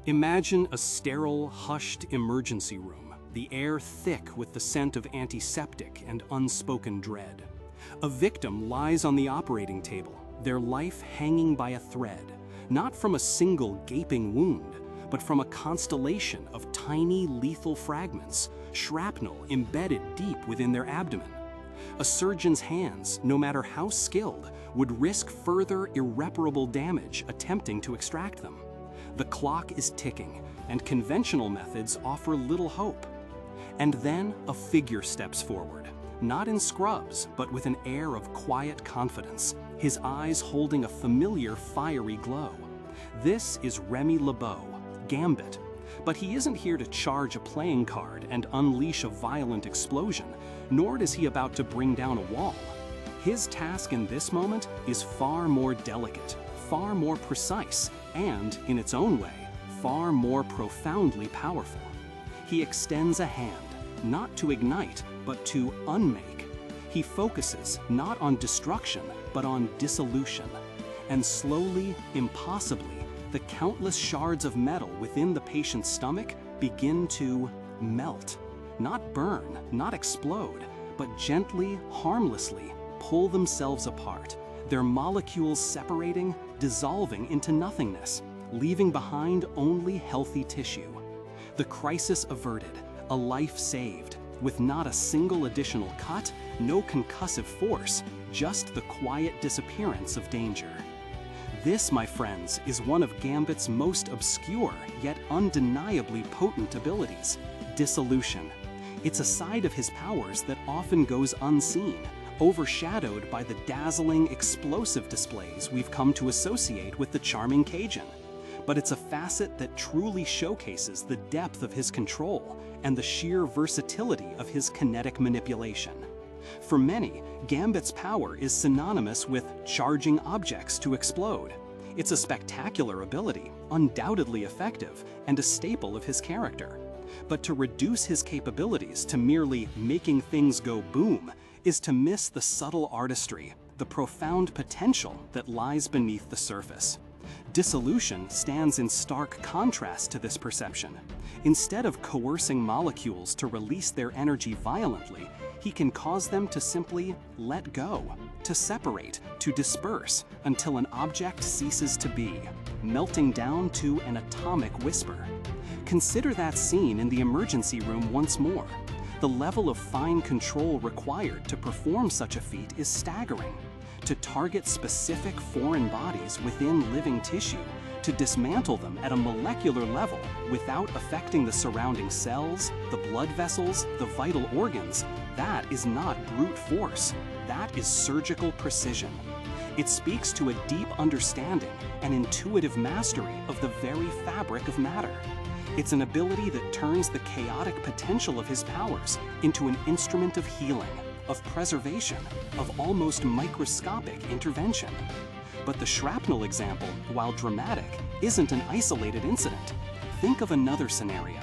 Imagine a sterile, hushed emergency room, the air thick with the scent of antiseptic and unspoken dread. A victim lies on the operating table, their life hanging by a thread, not from a single gaping wound, but from a constellation of tiny, lethal fragments, shrapnel embedded deep within their abdomen. A surgeon's hands, no matter how skilled, would risk further irreparable damage attempting to extract them. The clock is ticking, and conventional methods offer little hope. And then a figure steps forward, not in scrubs, but with an air of quiet confidence, his eyes holding a familiar fiery glow. This is Remy LeBeau, Gambit. But he isn't here to charge a playing card and unleash a violent explosion, nor is he about to bring down a wall. His task in this moment is far more delicate, far more precise, and, in its own way, far more profoundly powerful. He extends a hand, not to ignite, but to unmake. He focuses not on destruction, but on dissolution. And slowly, impossibly, the countless shards of metal within the patient's stomach begin to melt. Not burn, not explode, but gently, harmlessly pull themselves apart, their molecules separating, dissolving into nothingness, leaving behind only healthy tissue. The crisis averted, a life saved, with not a single additional cut, no concussive force, just the quiet disappearance of danger. This, my friends, is one of Gambit's most obscure yet undeniably potent abilities, dissolution. It's a side of his powers that often goes unseen, overshadowed by the dazzling, explosive displays we've come to associate with the charming Cajun. But it's a facet that truly showcases the depth of his control and the sheer versatility of his kinetic manipulation. For many, Gambit's power is synonymous with charging objects to explode. It's a spectacular ability, undoubtedly effective, and a staple of his character. But to reduce his capabilities to merely making things go boom is to miss the subtle artistry, the profound potential that lies beneath the surface. Dissolution stands in stark contrast to this perception. Instead of coercing molecules to release their energy violently, he can cause them to simply let go, to separate, to disperse, until an object ceases to be, melting down to an atomic whisper. Consider that scene in the emergency room once more. The level of fine control required to perform such a feat is staggering. To target specific foreign bodies within living tissue, to dismantle them at a molecular level without affecting the surrounding cells, the blood vessels, the vital organs, that is not brute force. That is surgical precision. It speaks to a deep understanding and intuitive mastery of the very fabric of matter. It's an ability that turns the chaotic potential of his powers into an instrument of healing, of preservation, of almost microscopic intervention. But the shrapnel example, while dramatic, isn't an isolated incident. Think of another scenario.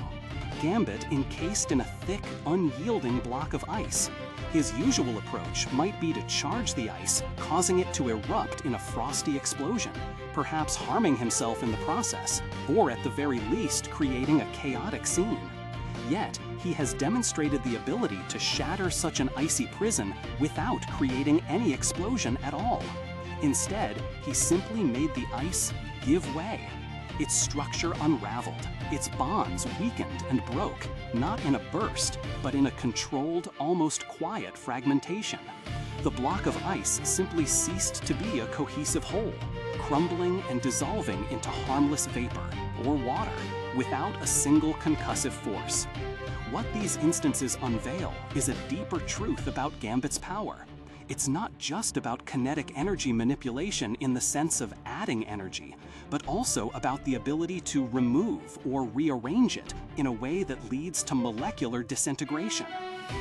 Gambit encased in a thick, unyielding block of ice. His usual approach might be to charge the ice, causing it to erupt in a frosty explosion, perhaps harming himself in the process, or at the very least creating a chaotic scene. Yet, he has demonstrated the ability to shatter such an icy prison without creating any explosion at all. Instead, he simply made the ice give way. Its structure unraveled, its bonds weakened and broke, not in a burst, but in a controlled, almost quiet fragmentation. The block of ice simply ceased to be a cohesive whole, crumbling and dissolving into harmless vapor, or water, without a single concussive force. What these instances unveil is a deeper truth about Gambit's power. It's not just about kinetic energy manipulation in the sense of adding energy, but also about the ability to remove or rearrange it in a way that leads to molecular disintegration.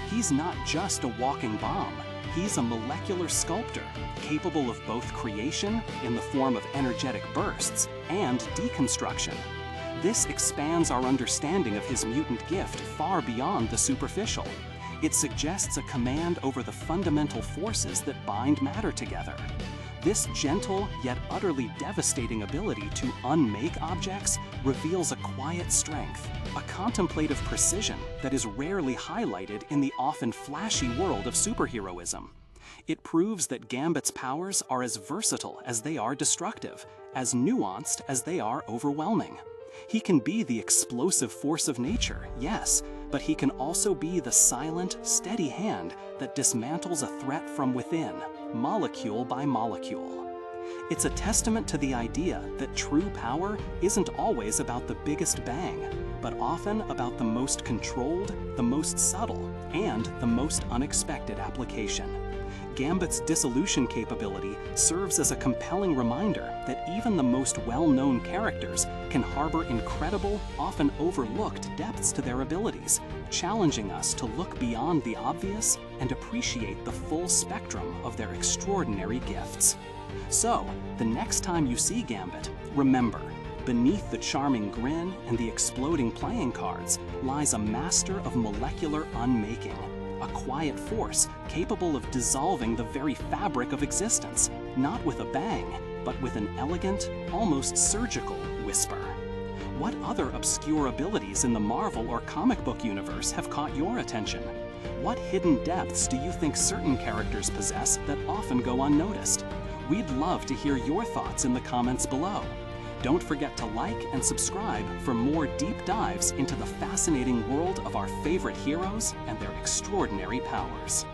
He's not just a walking bomb, he's a molecular sculptor, capable of both creation in the form of energetic bursts and deconstruction. This expands our understanding of his mutant gift far beyond the superficial. It suggests a command over the fundamental forces that bind matter together. This gentle yet utterly devastating ability to unmake objects reveals a quiet strength, a contemplative precision that is rarely highlighted in the often flashy world of superheroism. It proves that Gambit's powers are as versatile as they are destructive, as nuanced as they are overwhelming. He can be the explosive force of nature, yes, but he can also be the silent, steady hand that dismantles a threat from within, molecule by molecule. It's a testament to the idea that true power isn't always about the biggest bang, but often about the most controlled, the most subtle, and the most unexpected application. Gambit's dissolution capability serves as a compelling reminder that even the most well-known characters can harbor incredible, often overlooked depths to their abilities, challenging us to look beyond the obvious and appreciate the full spectrum of their extraordinary gifts. So, the next time you see Gambit, remember, beneath the charming grin and the exploding playing cards lies a master of molecular unmaking. A quiet force capable of dissolving the very fabric of existence, not with a bang, but with an elegant, almost surgical whisper. What other obscure abilities in the Marvel or comic book universe have caught your attention? What hidden depths do you think certain characters possess that often go unnoticed? We'd love to hear your thoughts in the comments below. Don't forget to like and subscribe for more deep dives into the fascinating world of our favorite heroes and their extraordinary powers.